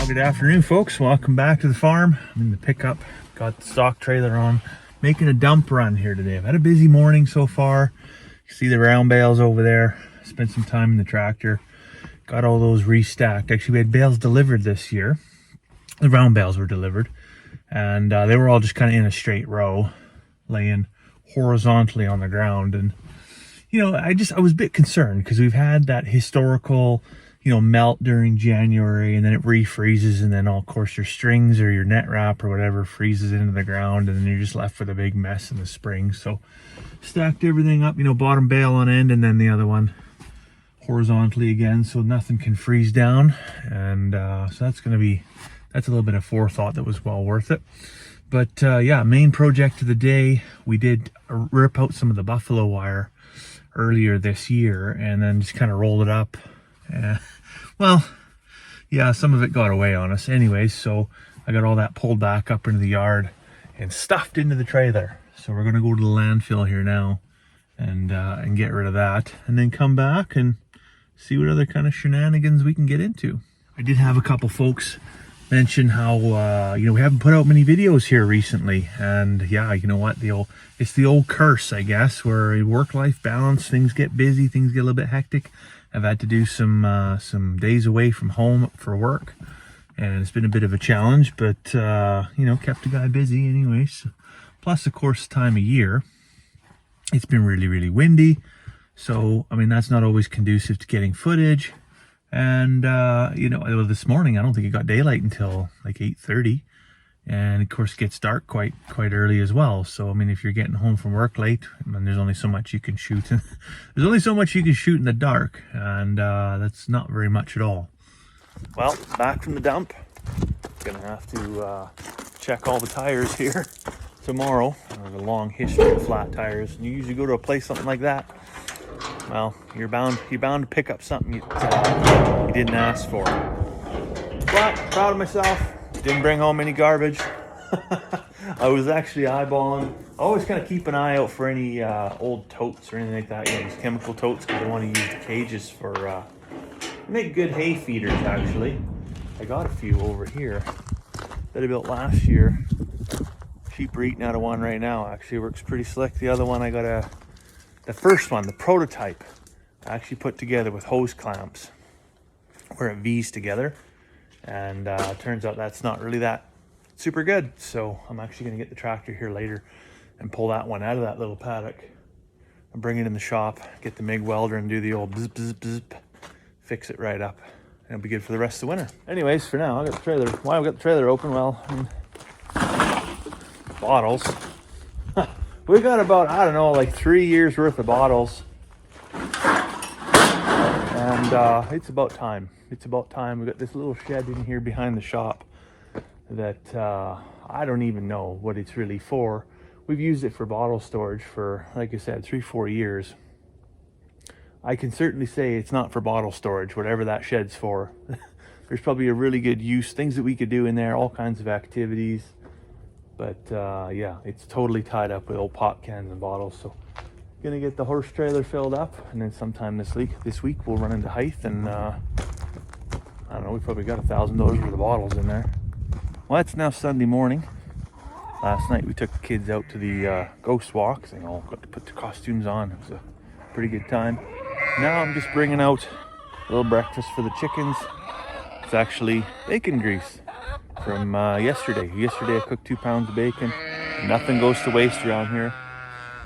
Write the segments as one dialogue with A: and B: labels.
A: Good afternoon, folks. Welcome back to the farm. I'm in the pickup, got the stock trailer on, making a dump run here today. I've had a busy morning so far. You see the round bales over there. Spent some time in the tractor, got all those restacked. Actually, we had bales delivered this year. The round bales were delivered, and they were all just kind of in a straight row, laying horizontally on the ground. And you know, I was a bit concerned because we've had that historical, melt during January, and then it refreezes, and then of course your strings or your net wrap or whatever freezes into the ground, and then you're just left with a big mess in the spring. So stacked everything up, bottom bale on end, and then the other one horizontally again, so nothing can freeze down. And so that's a little bit of forethought that was well worth it. But yeah, main project of the day, we did rip out some of the buffalo wire earlier this year and then just kind of rolled it up. Well, yeah, some of it got away on us anyways, so I got all that pulled back up into the yard and stuffed into the trailer. So we're gonna go to the landfill here now and get rid of that, and then come back and see what other kind of shenanigans we can get into. I did have a couple folks mention how we haven't put out many videos here recently, and yeah, you know what, it's the old curse, I guess, where work-life balance, things get busy, things get a little bit hectic. I've had to do some days away from home for work, and it's been a bit of a challenge, but kept the guy busy anyways. Plus, of course, time of year, it's been really, really windy, so I mean that's not always conducive to getting footage. And this morning I don't think it got daylight until like 8:30, and of course it gets dark quite early as well. So I mean, if you're getting home from work late, I mean, there's only so much you can shoot. There's only so much you can shoot in the dark, and that's not very much at all. Well, back from the dump. Gonna have to check all the tires here tomorrow. There's a long history of flat tires, and you usually go to a place something like that, well, you're bound to pick up something you didn't ask for. But proud of myself. Didn't bring home any garbage. I was actually eyeballing. I always kind of keep an eye out for any old totes or anything like that. These chemical totes, because I want to use the cages for make good hay feeders. Actually, I got a few over here that I built last year. Sheep are eating out of one right now. Actually, works pretty slick. The other one I got the first one, the prototype, I actually put together with hose clamps where it V's together, and turns out that's not really that super good. So I'm actually going to get the tractor here later and pull that one out of that little paddock and bring it in the shop, get the MIG welder and do the old bzz, bzz, bzz, fix it right up, and it'll be good for the rest of the winter. Anyways, for now, I got the trailer. Why I got the trailer open? Well, bottles. We got about, I don't know, like 3 years worth of bottles. And it's about time. It's about time. We got this little shed in here behind the shop that I don't even know what it's really for. We've used it for bottle storage for, like I said, 3-4 years. I can certainly say it's not for bottle storage, whatever that shed's for. There's probably a really good use, things that we could do in there, all kinds of activities. But yeah, it's totally tied up with old pop cans and bottles. So gonna get the horse trailer filled up, and then sometime this week we'll run into Hythe, and I don't know, we probably got $1,000 worth of bottles in there. Well, it's now Sunday morning. Last night we took the kids out to the ghost walk. They all got to put their costumes on. It was a pretty good time. Now I'm just bringing out a little breakfast for the chickens. It's actually bacon grease from yesterday. Yesterday I cooked 2 pounds of bacon. Nothing goes to waste around here.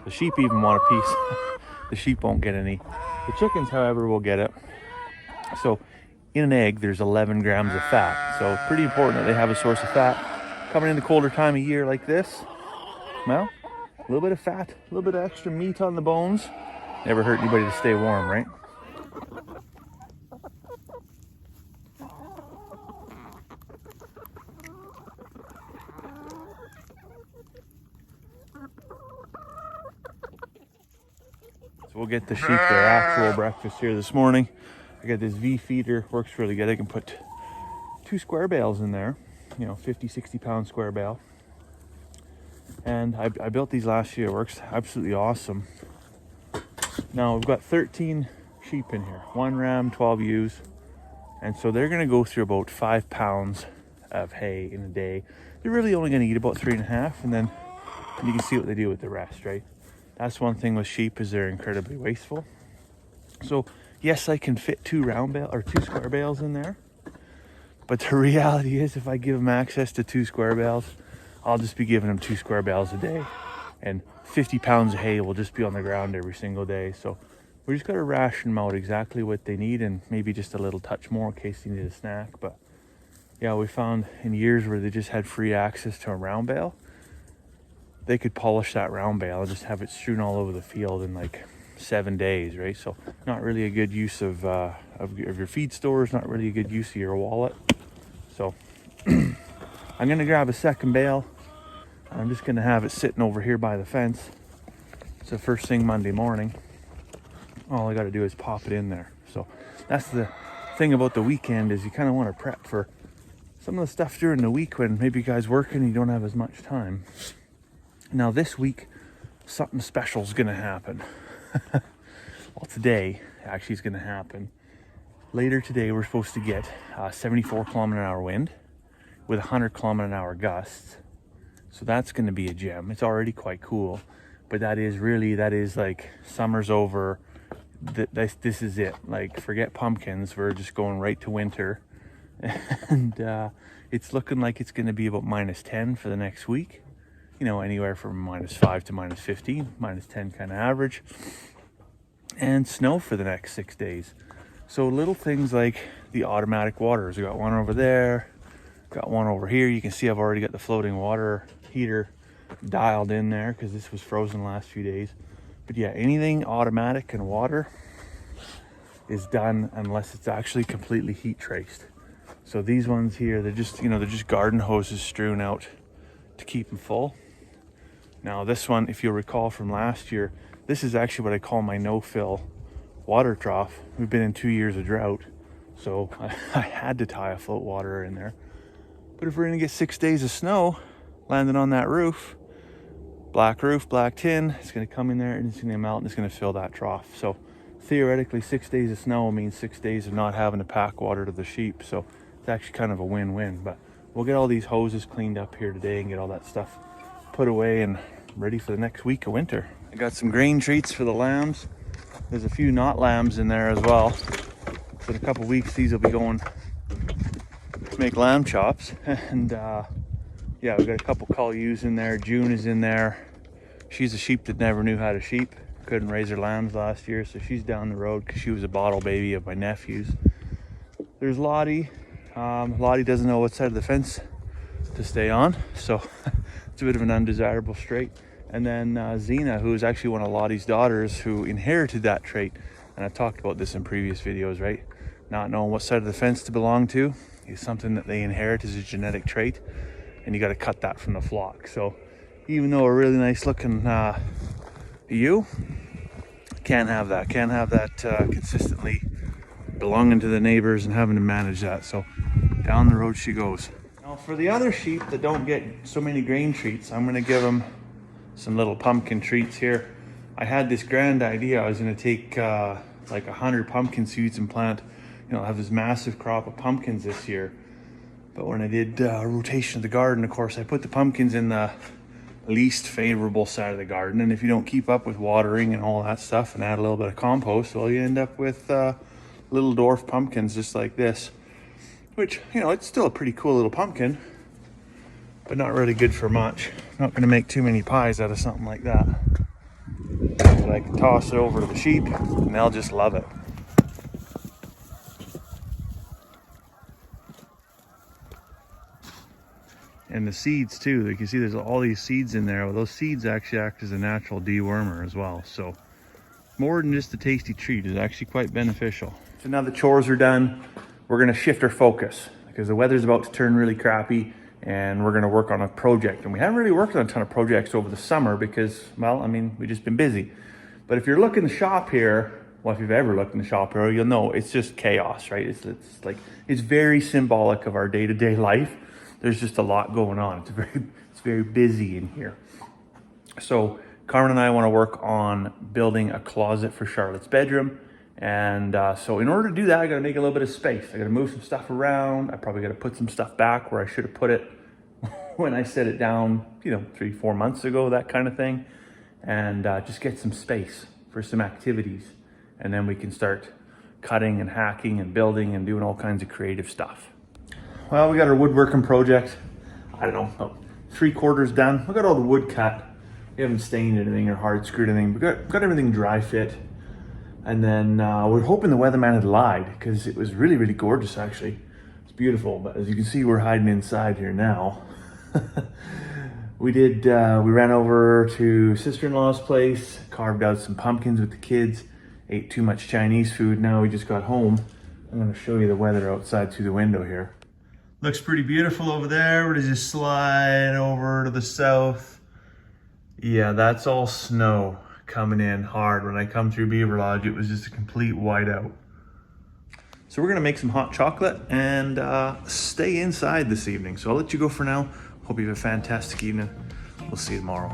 A: The sheep even want a piece. The sheep won't get any. The chickens, however, will get it. So in an egg, there's 11 grams of fat. So it's pretty important that they have a source of fat. Coming in the colder time of year like this, well, a little bit of fat, a little bit of extra meat on the bones. Never hurt anybody to stay warm, right? So we'll get the sheep their actual breakfast here this morning. I got this V feeder, works really good. I can put 2 square bales in there, 50, 60 pound square bale. And I built these last year. It works absolutely awesome. Now we've got 13 sheep in here, 1 ram, 12 ewes, And so they're going to go through about 5 pounds of hay in a day. They're really only going to eat about 3.5, and then you can see what they do with the rest, right? That's one thing with sheep, is they're incredibly wasteful. So yes, I can fit 2 square bales in there, but the reality is, if I give them access to 2 square bales, I'll just be giving them 2 square bales a day, and 50 pounds of hay will just be on the ground every single day. So we just got to ration them out exactly what they need, and maybe just a little touch more in case they need a snack. But yeah, we found in years where they just had free access to a round bale, they could polish that round bale and just have it strewn all over the field in like 7 days, right? So not really a good use of your feed stores, not really a good use of your wallet. So I'm gonna grab a second bale. I'm just gonna have it sitting over here by the fence. So first thing Monday morning, all I gotta do is pop it in there. So that's the thing about the weekend, is you kind of want to prep for some of the stuff during the week when maybe you guys working and you don't have as much time. Now this week, something special is gonna happen. Well, today actually is gonna happen. Later today, we're supposed to get 74 km/h wind with 100 km/h gusts. So that's gonna be a gem. It's already quite cool, but that is like, summer's over. This is it. Like, forget pumpkins. We're just going right to winter. And it's looking like it's gonna be about -10 for the next week. You know, anywhere from -5 to -15, -10 kind of average. And snow for the next 6 days. So little things like the automatic waters. We got one over there, got one over here. You can see I've already got the floating water heater dialed in there because this was frozen the last few days. But yeah, anything automatic and water is done unless it's actually completely heat traced. So these ones here, they're just garden hoses strewn out to keep them full. Now this one, if you'll recall from last year, this is actually what I call my no-fill water trough. We've been in 2 years of drought, so I had to tie a float water in there. But if we're gonna get 6 days of snow landing on that roof, black tin, it's gonna come in there and it's gonna melt and it's gonna fill that trough. So theoretically, 6 days of snow means 6 days of not having to pack water to the sheep. So it's actually kind of a win-win. But we'll get all these hoses cleaned up here today and get all that stuff put away and ready for the next week of winter. I got some grain treats for the lambs. There's a few not lambs in there as well. So in a couple weeks, these will be going to make lamb chops. And yeah, we've got a couple cull ewes in there. June is in there. She's a sheep that never knew how to sheep. Couldn't raise her lambs last year, so she's down the road because she was a bottle baby of my nephew's. There's Lottie. Lottie doesn't know what side of the fence to stay on, so it's a bit of an undesirable trait. And then Xena, who is actually one of Lottie's daughters, who inherited that trait. And I've talked about this in previous videos, right? Not knowing what side of the fence to belong to is something that they inherit as a genetic trait, and you got to cut that from the flock. So even though a really nice looking ewe, can't have that consistently belonging to the neighbors and having to manage that. So down the road she goes. Now for the other sheep that don't get so many grain treats, I'm going to give them some little pumpkin treats here. I had this grand idea. I was going to take like 100 pumpkin seeds and plant, have this massive crop of pumpkins this year. But when I did rotation of the garden, of course, I put the pumpkins in the least favorable side of the garden. And if you don't keep up with watering and all that stuff and add a little bit of compost, well, you end up with little dwarf pumpkins just like this, which, it's still a pretty cool little pumpkin, but not really good for much. Not going to make too many pies out of something like that. But I can toss it over to the sheep and they'll just love it. And the seeds too, you can see there's all these seeds in there. Well, those seeds actually act as a natural dewormer as well. So more than just a tasty treat, is actually quite beneficial. So now the chores are done, we're gonna shift our focus because the weather's about to turn really crappy and we're gonna work on a project. And we haven't really worked on a ton of projects over the summer because, well, we've just been busy. But if you're looking in the shop here, well, if you've ever looked in the shop here, you'll know it's just chaos, right? It's very symbolic of our day-to-day life. There's just a lot going on. It's very busy in here. So Carmen and I want to work on building a closet for Charlotte's bedroom And so in order to do that, I gotta make a little bit of space. I gotta move some stuff around. I probably gotta put some stuff back where I should have put it when I set it down, 3-4 months ago, that kind of thing. And just get some space for some activities. And then we can start cutting and hacking and building and doing all kinds of creative stuff. Well, we got our woodworking project, I don't know, about 3/4 done. We got all the wood cut. We haven't stained anything or hard screwed anything. We got everything dry fit. And then we're hoping the weatherman had lied, because it was really, really gorgeous actually. It's beautiful, but as you can see, we're hiding inside here now. We ran over to sister-in-law's place, carved out some pumpkins with the kids, ate too much Chinese food. Now we just got home. I'm gonna show you the weather outside through the window here. Looks pretty beautiful over there. We're just slide over to the south. Yeah, that's all snow coming in hard. When I come through Beaver Lodge, it was just a complete whiteout. So we're gonna make some hot chocolate and stay inside this evening. So I'll let you go for now. Hope you have a fantastic evening. We'll see you tomorrow.